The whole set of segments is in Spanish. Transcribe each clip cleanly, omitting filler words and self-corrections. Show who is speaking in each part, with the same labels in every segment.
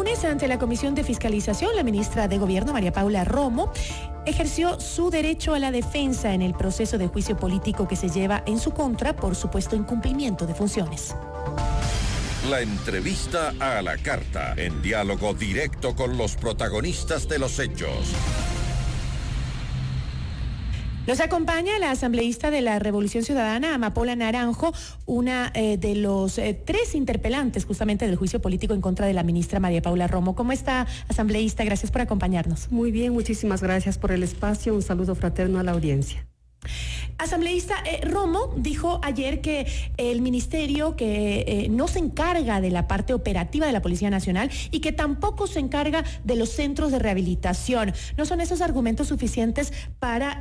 Speaker 1: lunes, ante la Comisión de Fiscalización, la ministra de Gobierno, María Paula Romo, ejerció su derecho a la defensa en el proceso de juicio político que se lleva en su contra por supuesto incumplimiento de funciones.
Speaker 2: La entrevista a la carta, en diálogo directo con los protagonistas de los hechos.
Speaker 1: Nos acompaña la asambleísta de la Revolución Ciudadana, Amapola Naranjo, una de los tres interpelantes justamente del juicio político en contra de la ministra María Paula Romo. ¿Cómo está, asambleísta? Gracias por acompañarnos.
Speaker 3: Muy bien, muchísimas gracias por el espacio. Un saludo fraterno a la audiencia.
Speaker 1: Asambleísta, Romo dijo ayer que el ministerio que no se encarga de la parte operativa de la Policía Nacional y que tampoco se encarga de los centros de rehabilitación. ¿No son esos argumentos suficientes para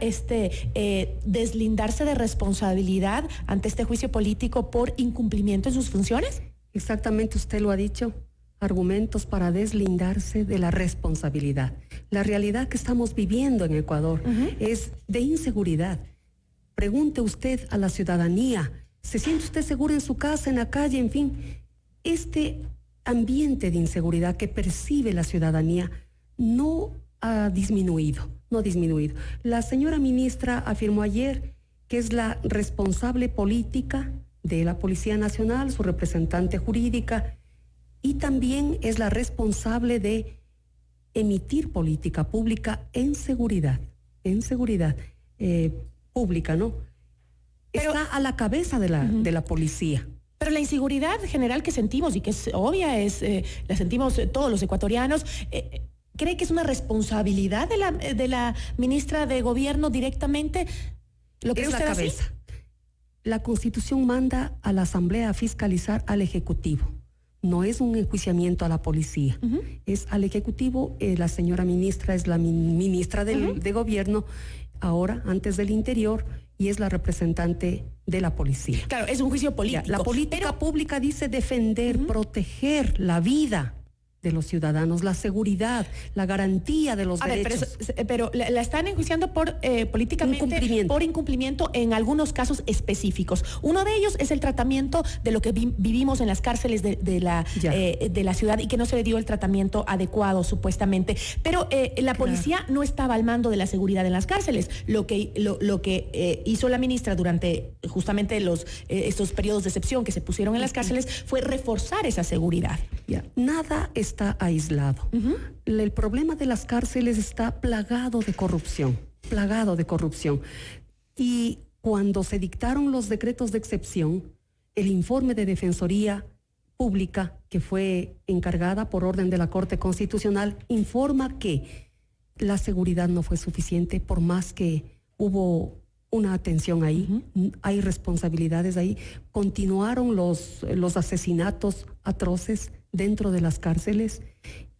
Speaker 1: deslindarse de responsabilidad ante este juicio político por incumplimiento en sus funciones?
Speaker 3: Exactamente, usted lo ha dicho. Argumentos para deslindarse de la responsabilidad. La realidad que estamos viviendo en Ecuador es de inseguridad. Pregunte usted a la ciudadanía, ¿se siente usted seguro en su casa, en la calle, en fin? Este ambiente de inseguridad que percibe la ciudadanía no ha disminuido. La señora ministra afirmó ayer que es la responsable política de la Policía Nacional, su representante jurídica, y también es la responsable de emitir política pública en seguridad pública, ¿no?
Speaker 1: Pero
Speaker 3: está a la cabeza de la policía.
Speaker 1: Pero la inseguridad general que sentimos y que es obvia, la sentimos todos los ecuatorianos, ¿cree que es una responsabilidad de la ministra de Gobierno directamente? ¿Lo cree usted así?
Speaker 3: Es la cabeza. La Constitución manda a la Asamblea a fiscalizar al Ejecutivo. No es un enjuiciamiento a la policía, es al Ejecutivo. La señora ministra es la ministra de Gobierno, ahora antes del Interior, y es la representante de la policía.
Speaker 1: Claro, es un juicio político.
Speaker 3: La política pública dice defender, proteger la vida de los ciudadanos, la seguridad, la garantía de los derechos.
Speaker 1: Pero la están enjuiciando por políticamente por incumplimiento en algunos casos específicos. Uno de ellos es el tratamiento de lo que vivimos en las cárceles de la ciudad y que no se le dio el tratamiento adecuado supuestamente. Pero la policía no estaba al mando de la seguridad en las cárceles. Lo que hizo la ministra durante justamente estos periodos de excepción que se pusieron en las cárceles fue reforzar esa seguridad.
Speaker 3: Nada está aislado. El problema de las cárceles está plagado de corrupción. Y cuando se dictaron los decretos de excepción, el informe de Defensoría Pública, que fue encargada por orden de la Corte Constitucional, informa que la seguridad no fue suficiente, por más que hubo una atención ahí, hay responsabilidades ahí. Continuaron los asesinatos atroces dentro de las cárceles,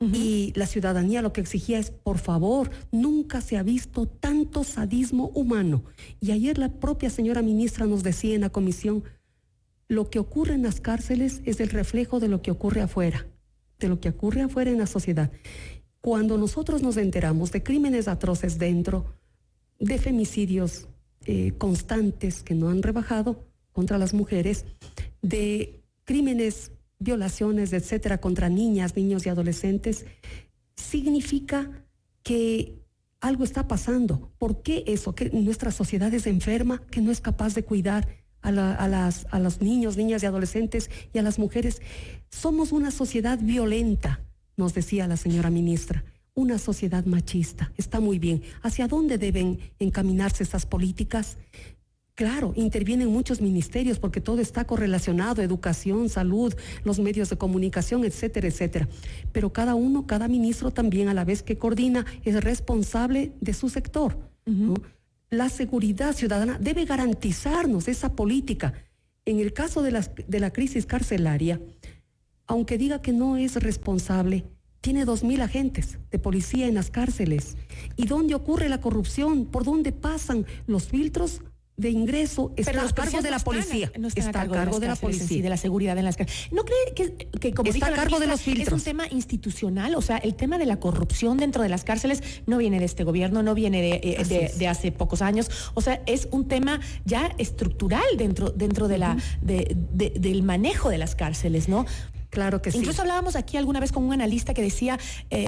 Speaker 3: y la ciudadanía lo que exigía es, por favor, nunca se ha visto tanto sadismo humano. Y ayer la propia señora ministra nos decía en la comisión, lo que ocurre en las cárceles es el reflejo de lo que ocurre afuera, en la sociedad. Cuando nosotros nos enteramos de crímenes atroces dentro, de femicidios constantes que no han rebajado contra las mujeres, de crímenes, violaciones, etcétera, contra niñas, niños y adolescentes, significa que algo está pasando. ¿Por qué eso? Que nuestra sociedad es enferma, que no es capaz de cuidar a los niños, niñas y adolescentes y a las mujeres. Somos una sociedad violenta, nos decía la señora ministra. Una sociedad machista. Está muy bien. ¿Hacia dónde deben encaminarse estas políticas? Claro, intervienen muchos ministerios porque todo está correlacionado, educación, salud, los medios de comunicación, etcétera, etcétera. Pero cada ministro también, a la vez que coordina, es responsable de su sector, ¿no? La seguridad ciudadana debe garantizarnos esa política. En el caso de la crisis carcelaria, aunque diga que no es responsable, tiene 2,000 agentes de policía en las cárceles. ¿Y dónde ocurre la corrupción? ¿Por dónde pasan los filtros de ingreso? Está a cargo de la policía.
Speaker 1: Está a cargo de la policía. De la seguridad en las cárceles. ¿No cree que como
Speaker 3: está a cargo de los filtros?
Speaker 1: Es un tema institucional? O sea, el tema de la corrupción dentro de las cárceles no viene de este gobierno, no viene de hace pocos años. O sea, es un tema ya estructural dentro de del manejo de las cárceles, ¿no?
Speaker 3: Claro que sí.
Speaker 1: Incluso hablábamos aquí alguna vez con un analista que decía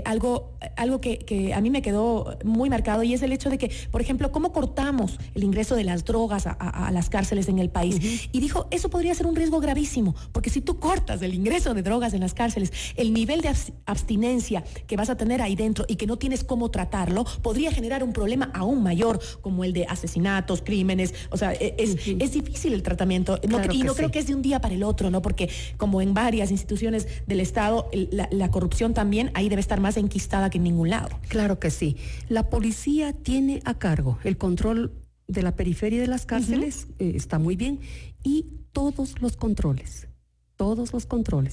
Speaker 1: algo que a mí me quedó muy marcado, y es el hecho de que, por ejemplo, cómo cortamos el ingreso de las drogas a las cárceles en el país. Y dijo, eso podría ser un riesgo gravísimo, porque si tú cortas el ingreso de drogas en las cárceles, el nivel de abstinencia que vas a tener ahí dentro y que no tienes cómo tratarlo, podría generar un problema aún mayor, como el de asesinatos, crímenes. O sea, es difícil el tratamiento.
Speaker 3: Claro
Speaker 1: y no creo
Speaker 3: sí.
Speaker 1: que es de un día para el otro, ¿no? Porque como en varias instituciones del Estado, la corrupción también ahí debe estar más enquistada que en ningún lado.
Speaker 3: Claro que sí. La policía tiene a cargo el control de la periferia de las cárceles, está muy bien, y todos los controles.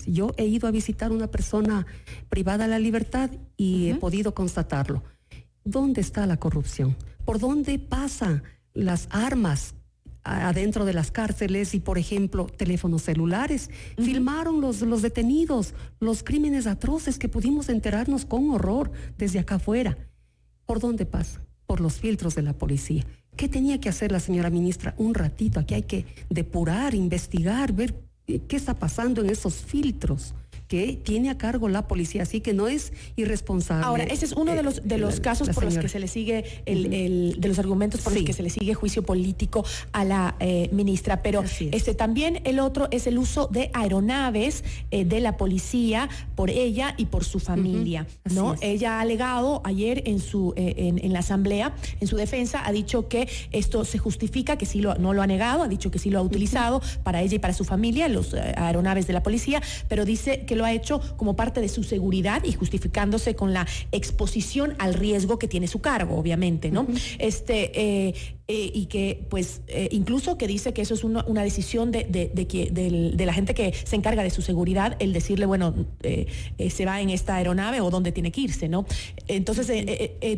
Speaker 3: Yo he ido a visitar a una persona privada de la libertad y he podido constatarlo. ¿Dónde está la corrupción? ¿Por dónde pasan las armas adentro de las cárceles y, por ejemplo, teléfonos celulares? Filmaron los detenidos, los crímenes atroces que pudimos enterarnos con horror desde acá afuera. ¿Por dónde pasa? Por los filtros de la policía. ¿Qué tenía que hacer la señora ministra? Un ratito, aquí hay que depurar, investigar, ver qué está pasando en esos filtros que tiene a cargo la policía, así que no es irresponsable.
Speaker 1: Ahora, ese es uno de los casos por los que se le sigue, de los argumentos por los que se le sigue juicio político a la ministra, pero también el otro es el uso de aeronaves de la policía por ella y por su familia, ¿no? Ella ha alegado ayer en la asamblea, en su defensa, ha dicho que esto se justifica, que sí no lo ha negado, ha dicho que sí lo ha utilizado para ella y para su familia, los aeronaves de la policía, pero dice que lo ha hecho como parte de su seguridad y justificándose con la exposición al riesgo que tiene su cargo, obviamente, ¿no? Y que, pues, incluso que dice que eso es una decisión de la gente que se encarga de su seguridad, el decirle, bueno, se va en esta aeronave o dónde tiene que irse, ¿no? Entonces,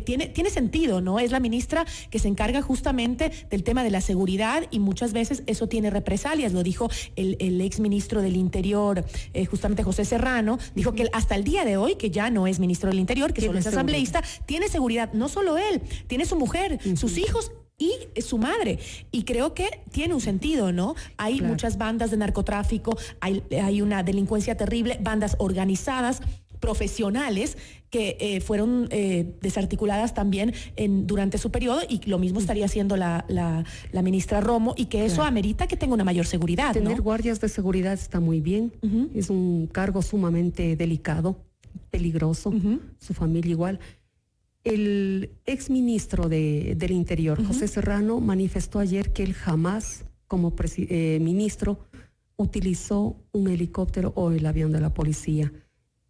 Speaker 1: tiene sentido, ¿no? Es la ministra que se encarga justamente del tema de la seguridad y muchas veces eso tiene represalias. Lo dijo el exministro del Interior, justamente José Serrano, dijo que hasta el día de hoy, que ya no es ministro del Interior, que solo es asambleísta, tiene seguridad. No solo él, tiene su mujer, sus hijos y su madre. Y creo que tiene un sentido, ¿no? Hay muchas bandas de narcotráfico, hay una delincuencia terrible, bandas organizadas, profesionales que fueron desarticuladas también durante su periodo, y lo mismo estaría haciendo la ministra Romo, y que eso amerita que tenga una mayor seguridad,
Speaker 3: Tener
Speaker 1: ¿no?
Speaker 3: guardias de seguridad está muy bien, es un cargo sumamente delicado, peligroso, su familia igual. El exministro del Interior, José Serrano, manifestó ayer que él jamás, como ministro, utilizó un helicóptero o el avión de la policía.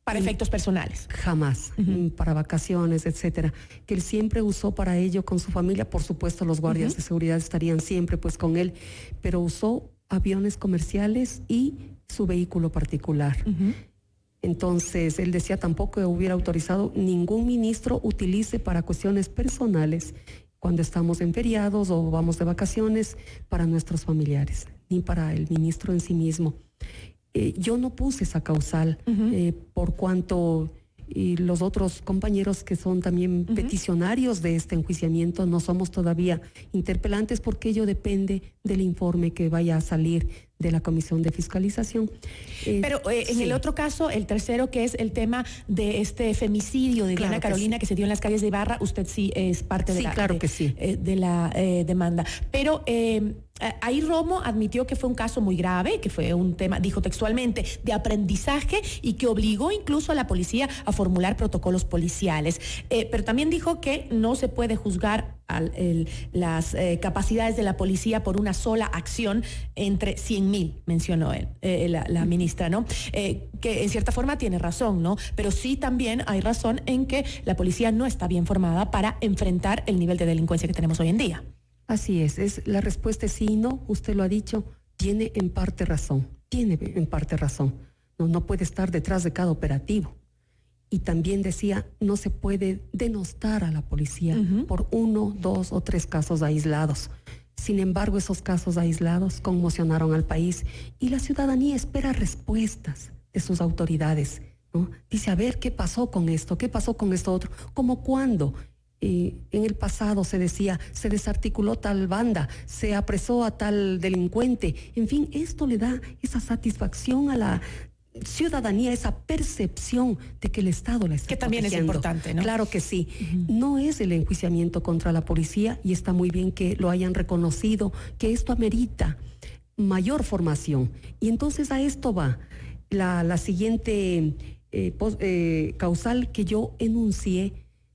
Speaker 1: Para efectos personales.
Speaker 3: Jamás, para vacaciones, etcétera. Que él siempre usó para ello con su familia. Por supuesto, los guardias de seguridad estarían siempre pues con él, pero usó aviones comerciales y su vehículo particular. Entonces, él decía tampoco hubiera autorizado ningún ministro utilice para cuestiones personales cuando estamos en feriados o vamos de vacaciones para nuestros familiares, ni para el ministro en sí mismo. Yo no puse esa causal por cuanto los otros compañeros que son también peticionarios de este enjuiciamiento no somos todavía interpelantes, porque ello depende del informe que vaya a salir de la Comisión de Fiscalización.
Speaker 1: Pero en el otro caso, el tercero, que es el tema de este femicidio de Diana Carolina que se dio en las calles de Ibarra, usted sí es parte de la demanda. Pero ahí Romo admitió que fue un caso muy grave, que fue un tema, dijo textualmente, de aprendizaje, y que obligó incluso a la policía a formular protocolos policiales. Pero también dijo que no se puede juzgar las capacidades de la policía por una sola acción entre 100,000, mencionó la ministra, ¿no? Que en cierta forma tiene razón, ¿no? Pero sí también hay razón en que la policía no está bien formada para enfrentar el nivel de delincuencia que tenemos hoy en día.
Speaker 3: Así es la respuesta es sí y no, usted lo ha dicho, tiene en parte razón. No puede estar detrás de cada operativo. Y también decía, no se puede denostar a la policía por 1, 2 o 3 casos aislados. Sin embargo, esos casos aislados conmocionaron al país y la ciudadanía espera respuestas de sus autoridades, ¿no? Dice, a ver, ¿qué pasó con esto? ¿Qué pasó con esto otro? ¿Cómo cuándo? En el pasado se decía, se desarticuló tal banda, se apresó a tal delincuente. En fin, esto le da esa satisfacción a ciudadanía esa percepción de que el Estado la está
Speaker 1: que también
Speaker 3: protegiendo.
Speaker 1: Es importante, ¿no?
Speaker 3: Claro que sí. No es el enjuiciamiento contra la policía y está muy bien que lo hayan reconocido, que esto amerita mayor formación. Y entonces a esto va la siguiente causal que yo enuncié,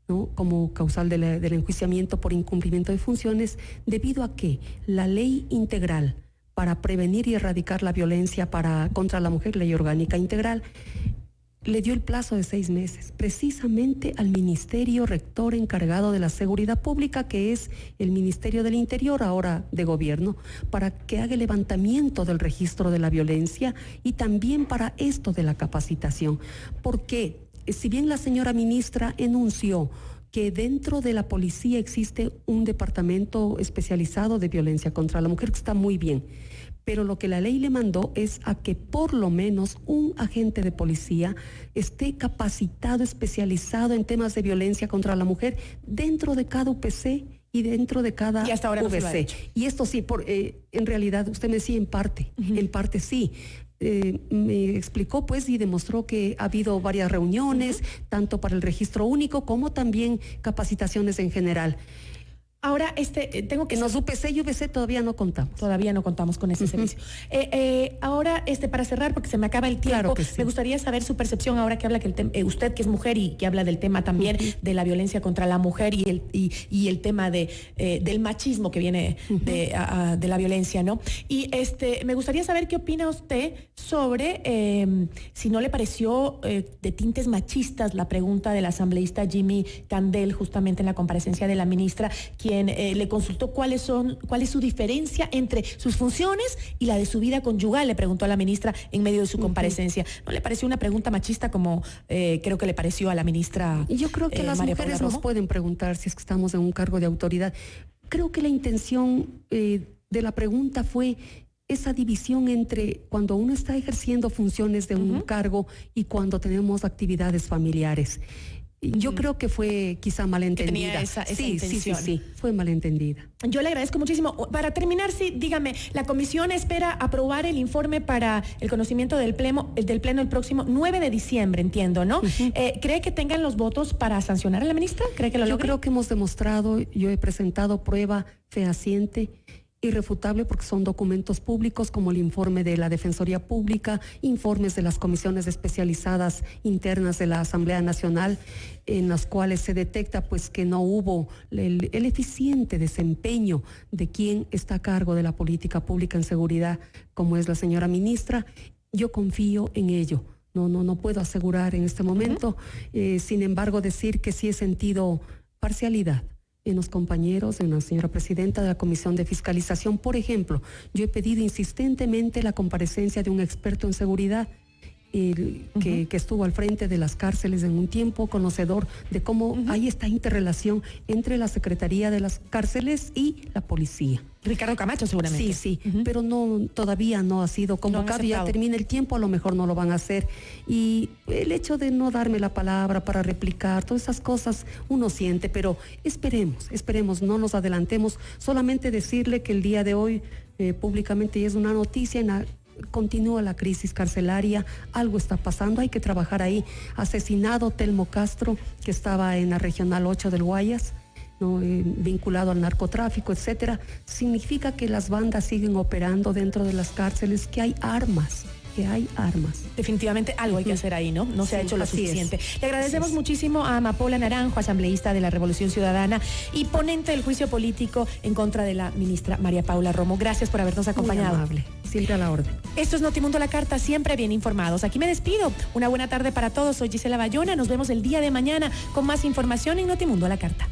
Speaker 3: ¿no?, como causal del enjuiciamiento por incumplimiento de funciones, debido a que la ley integral para prevenir y erradicar la violencia contra la mujer, ley orgánica integral, le dio el plazo de 6 meses, precisamente al Ministerio Rector encargado de la Seguridad Pública, que es el Ministerio del Interior, ahora de Gobierno, para que haga el levantamiento del registro de la violencia y también para esto de la capacitación. Porque si bien la señora ministra enunció que dentro de la policía existe un departamento especializado de violencia contra la mujer, que está muy bien, pero lo que la ley le mandó es a que por lo menos un agente de policía esté capacitado, especializado en temas de violencia contra la mujer dentro de cada UPC y dentro de cada
Speaker 1: y hasta ahora
Speaker 3: VC.
Speaker 1: No se lo ha hecho.
Speaker 3: Y esto sí, en realidad, usted me decía en parte sí. Me explicó pues y demostró que ha habido varias reuniones, tanto para el registro único como también capacitaciones en general.
Speaker 1: Ahora, tengo que...
Speaker 3: En los UPC y VC todavía no contamos.
Speaker 1: Todavía no contamos con ese servicio. Ahora, para cerrar, porque se me acaba el tiempo,
Speaker 3: claro que sí.
Speaker 1: Me gustaría saber su percepción ahora que habla usted que es mujer y que habla del tema también de la violencia contra la mujer y el tema del machismo que viene de la violencia, ¿no? Y me gustaría saber qué opina usted sobre si no le pareció de tintes machistas la pregunta del asambleísta Jimmy Candel, justamente en la comparecencia de la ministra, quien le consultó cuál es su diferencia entre sus funciones y la de su vida conyugal, le preguntó a la ministra en medio de su comparecencia. ¿No le pareció una pregunta machista como creo que le pareció a la ministra?
Speaker 3: Yo creo que las mujeres nos pueden preguntar si es que estamos en un cargo de autoridad. Creo que la intención de la pregunta fue esa división entre cuando uno está ejerciendo funciones de un cargo y cuando tenemos actividades familiares. Yo creo que fue quizá malentendida.
Speaker 1: Tenía esa intención.
Speaker 3: Sí, fue malentendida.
Speaker 1: Yo le agradezco muchísimo. Para terminar, sí, dígame, la comisión espera aprobar el informe para el conocimiento del pleno el próximo 9 de diciembre, entiendo, ¿no? ¿Cree que tengan los votos para sancionar a la ministra? ¿Cree que lo logre?
Speaker 3: Yo creo que hemos demostrado, yo he presentado prueba fehaciente, irrefutable, porque son documentos públicos como el informe de la Defensoría Pública, informes de las comisiones especializadas internas de la Asamblea Nacional, en las cuales se detecta pues que no hubo el eficiente desempeño de quien está a cargo de la política pública en seguridad, como es la señora ministra. Yo confío en ello. No puedo asegurar en este momento, sin embargo decir que sí he sentido parcialidad en los compañeros, en la señora presidenta de la Comisión de Fiscalización. Por ejemplo, yo he pedido insistentemente la comparecencia de un experto en seguridad que estuvo al frente de las cárceles en un tiempo, conocedor de cómo hay esta interrelación entre la Secretaría de las Cárceles y la policía.
Speaker 1: Ricardo Camacho, seguramente.
Speaker 3: Sí, pero todavía no ha sido convocado. Ya termina el tiempo, a lo mejor no lo van a hacer. Y el hecho de no darme la palabra para replicar, todas esas cosas uno siente, pero esperemos, no nos adelantemos. Solamente decirle que el día de hoy públicamente, y es una noticia, continúa la crisis carcelaria, algo está pasando, hay que trabajar ahí. Asesinado Telmo Castro, que estaba en la Regional 8 del Guayas, ¿no? Vinculado al narcotráfico, etcétera. Significa que las bandas siguen operando dentro de las cárceles, que hay armas.
Speaker 1: Definitivamente algo hay que hacer ahí, ¿no? No se ha hecho lo suficiente. Le agradecemos muchísimo a Amapola Naranjo, asambleísta de la Revolución Ciudadana y ponente del juicio político en contra de la ministra María Paula Romo. Gracias por habernos acompañado.
Speaker 3: Muy amable. Siempre a la orden.
Speaker 1: Esto es Notimundo La Carta, siempre bien informados. Aquí me despido. Una buena tarde para todos. Soy Gisela Bayona. Nos vemos el día de mañana con más información en Notimundo La Carta.